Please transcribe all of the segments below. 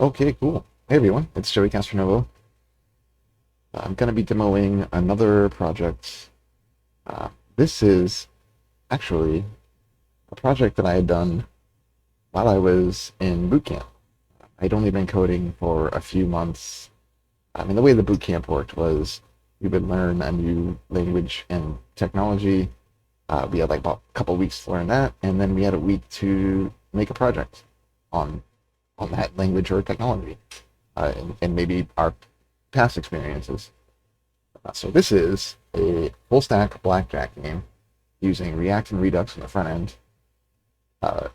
Okay, cool. Hey everyone, it's Joey Castronovo. I'm going to be demoing another project. This is actually a project that I had done while I was in boot camp. I'd only been coding for a few months. I mean, the way the boot camp worked was we would learn a new language and technology. We had like about a couple weeks to learn that, and then we had a week to make a project on on that language or technology, and maybe our past experiences. So this is a full stack BlackJack game using React and Redux on the front end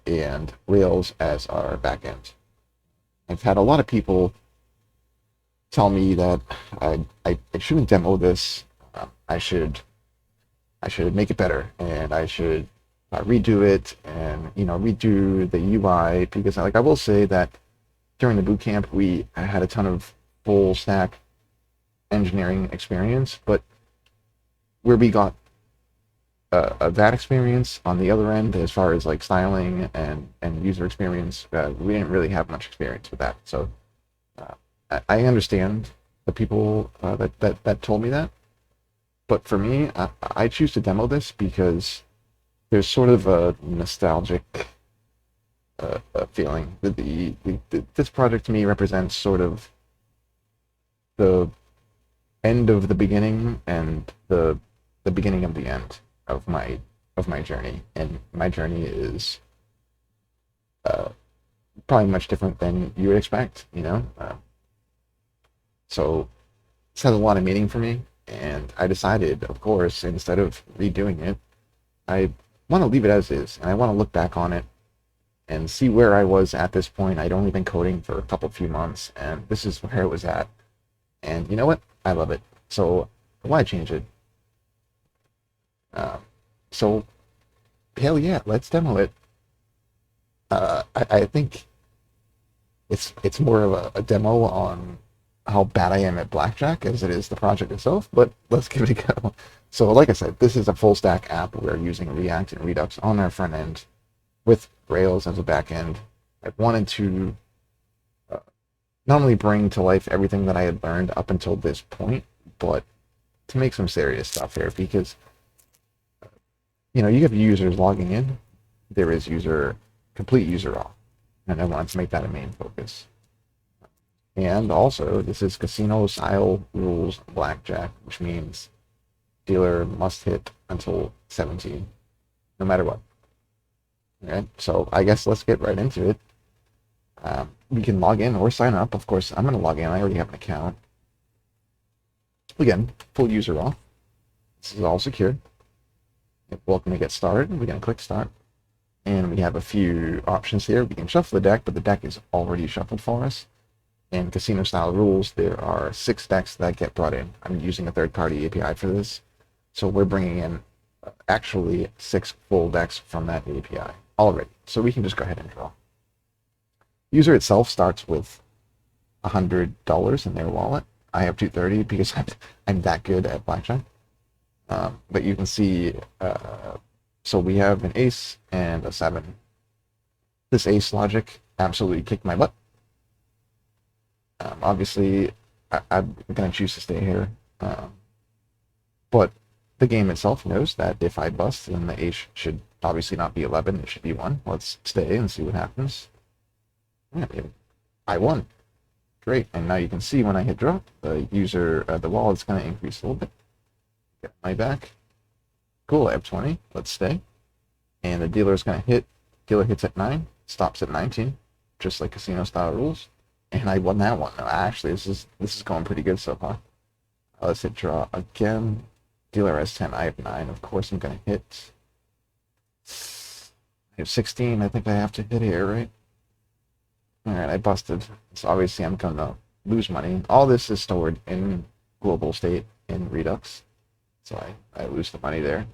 and Rails as our back end. I've had a lot of people tell me that I shouldn't demo this. I should make it better, and I should redo it, and redo the UI, because I will say that during the boot camp we had a ton of full stack engineering experience, but where we got that experience on the other end, as far as like styling and user experience, we didn't really have much experience with that. So uh, I understand the people that told me that, but for me, I choose to demo this because there's sort of a nostalgic feeling that this project to me represents sort of the end of the beginning and the beginning of the end of my journey, and my journey is uh, probably much different than you would expect. So this has a lot of meaning for me, and I decided, of course, instead of redoing it, I want to leave it as is, and I want to look back on it and see where I was at this point. I'd only been coding for a few months, and this is where it was at. And you know what? I love it. So why change it? Um, so hell yeah, let's demo it. I think it's more of a demo on how bad I am at blackjack as it is the project itself, but let's give it a go. So like I said, this is a full stack app. We're using React and Redux on our front end with Rails as a back end. I wanted to uh, not only bring to life everything that I had learned up until this point, but to make some serious stuff here, because you have users logging in. There is complete user auth, and I want to make that a main focus. And also, this is casino style rules blackjack, which means dealer must hit until 17, no matter what. Okay, so I guess let's get right into it. We can log in or sign up. Of course, I'm going to log in. I already have an account. Again, full user auth. This is all secure. Welcome to get started. We're going to click start. And we have a few options here. We can shuffle the deck, but the deck is already shuffled for us. In casino style rules, there are 6 decks that get brought in. I'm using a third-party API for this. So we're bringing in actually 6 full decks from that API already. So we can just go ahead and draw. User itself starts with $100 in their wallet. I have 230 because I'm that good at blackjack. But you can see, so we have an ace and a 7. This ace logic absolutely kicked my butt. Obviously, I'm going to choose to stay here. But the game itself knows that if I bust, then the ace should obviously not be 11, it should be 1. Let's stay and see what happens. Yeah, I won. Great, and now you can see when I hit drop, the wallet's going to increase a little bit. Get money back. Cool, I have 20. Let's stay. And the dealer's going to hit. Dealer hits at 9, stops at 19, just like casino style rules. And I won that one. Actually, this is going pretty good so far. Let's hit draw again. Dealer has 10. I have 9. Of course, I'm going to hit. I have 16. I think I have to hit here, right? All right, I busted. So obviously, I'm going to lose money. All this is stored in global state in Redux. So I lose the money there.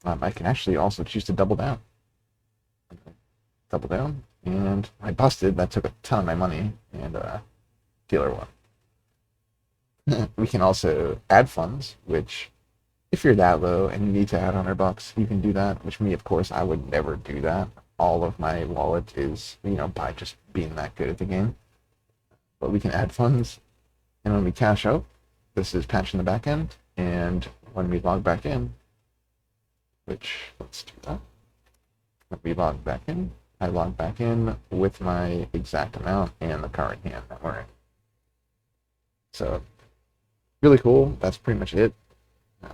I can actually also choose to double down. Double down. And I busted. That took a ton of my money. And dealer won. We can also add funds, which if you're that low and you need to add $100, you can do that. Which me, of course, I would never do that. All of my wallet is, by just being that good at the game. but we can add funds. And when we cash out, this is patching the back end. And when we log back in, which let's do that. When we log back in, I log back in with my exact amount and the current hand that we're in. So really cool. That's pretty much it.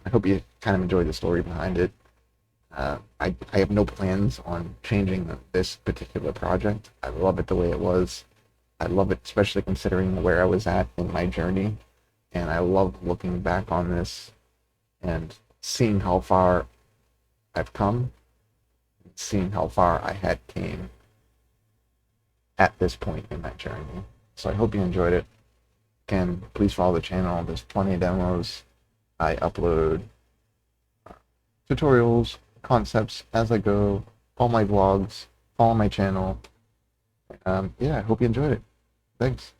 I hope you kind of enjoyed the story behind it. I have no plans on changing this particular project. I love it the way it was. I love it, especially considering where I was at in my journey. And I love looking back on this and seeing how far I've come, seeing how far I had came at this point in my journey. So I hope you enjoyed it. Again, please follow the channel. There's plenty of demos. I upload tutorials, concepts as I go, all my vlogs, follow my channel. Yeah, I hope you enjoyed it. Thanks.